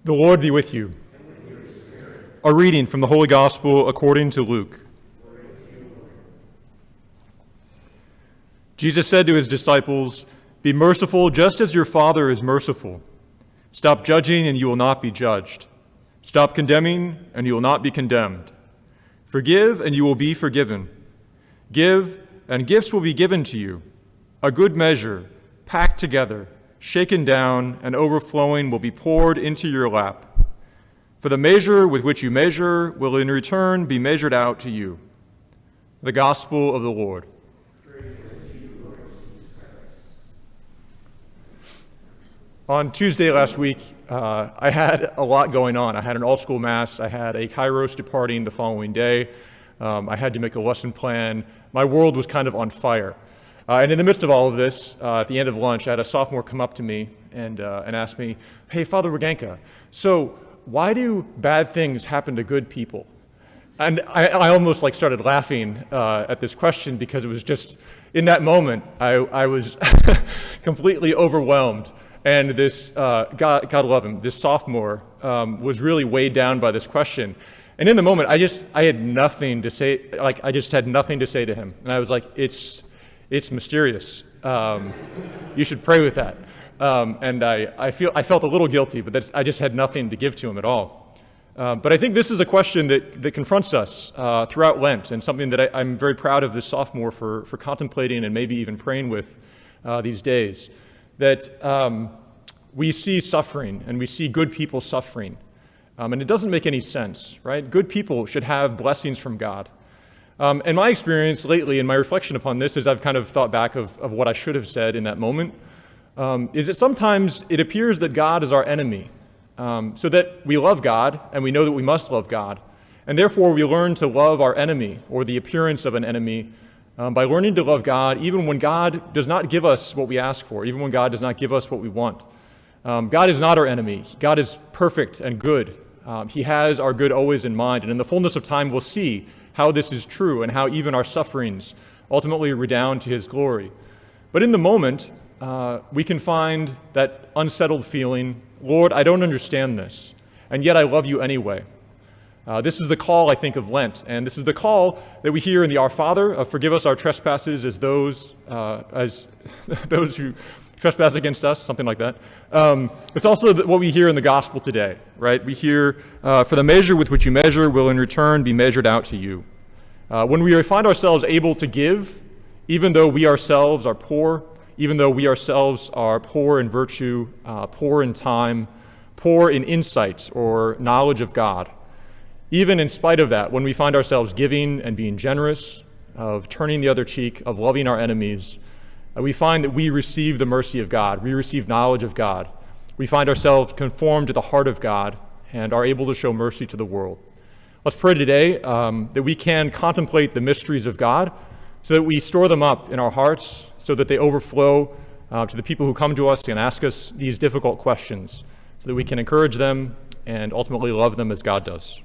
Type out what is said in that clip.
The Lord be with you. A reading from the Holy Gospel according to Luke. Jesus said to his disciples, "Be merciful just as your Father is merciful. Stop judging and you will not be judged. Stop condemning and you will not be condemned. Forgive and you will be forgiven. Give and gifts will be given to you. A good measure, packed together, shaken down and overflowing will be poured into your lap. For the measure with which you measure will in return be measured out to you." The Gospel of the Lord. On Tuesday last week, I had a lot going on. I had an all-school mass. I had a Kairos departing the following day. I had to make a lesson plan. My world was kind of on fire. And in the midst of all of this, at the end of lunch, I had a sophomore come up to me and ask me, "Hey, Father Reganka, so why do bad things happen to good people?" And I almost started laughing at this question because it was just, in that moment, I was completely overwhelmed. And this, God love him, this sophomore was really weighed down by this question. And in the moment, I had nothing to say. I just had nothing to say to him. And I was like, it's mysterious. You should pray with that. And I felt a little guilty, but I just had nothing to give to him at all. But I think this is a question that confronts us throughout Lent, and something that I'm very proud of this sophomore for contemplating and maybe even praying with these days. That we see suffering, and we see good people suffering. And it doesn't make any sense, right? Good people should have blessings from God. And my experience lately, and my reflection upon this, as I've kind of thought back of what I should have said in that moment, is that sometimes it appears that God is our enemy, so that we love God, and we know that we must love God. And therefore, we learn to love our enemy, or the appearance of an enemy, by learning to love God, even when God does not give us what we ask for, even when God does not give us what we want. God is not our enemy. God is perfect and good. He has our good always in mind, and in the fullness of time, we'll see how this is true and how even our sufferings ultimately redound to his glory. But in the moment, we can find that unsettled feeling, "Lord, I don't understand this, and yet I love you anyway." This is the call, I think, of Lent, and this is the call that we hear in the Our Father, "Forgive us our trespasses as those who trespass against us," something like that. It's also what we hear in the gospel today, right? We hear, "For the measure with which you measure will in return be measured out to you." When we find ourselves able to give, even though we ourselves are poor, even though we ourselves are poor in virtue, poor in time, poor in insight or knowledge of God, even in spite of that, when we find ourselves giving and being generous, of turning the other cheek, of loving our enemies, we find that we receive the mercy of God. We receive knowledge of God. We find ourselves conformed to the heart of God and are able to show mercy to the world. Let's pray today that we can contemplate the mysteries of God so that we store them up in our hearts so that they overflow to the people who come to us and ask us these difficult questions so that we can encourage them and ultimately love them as God does.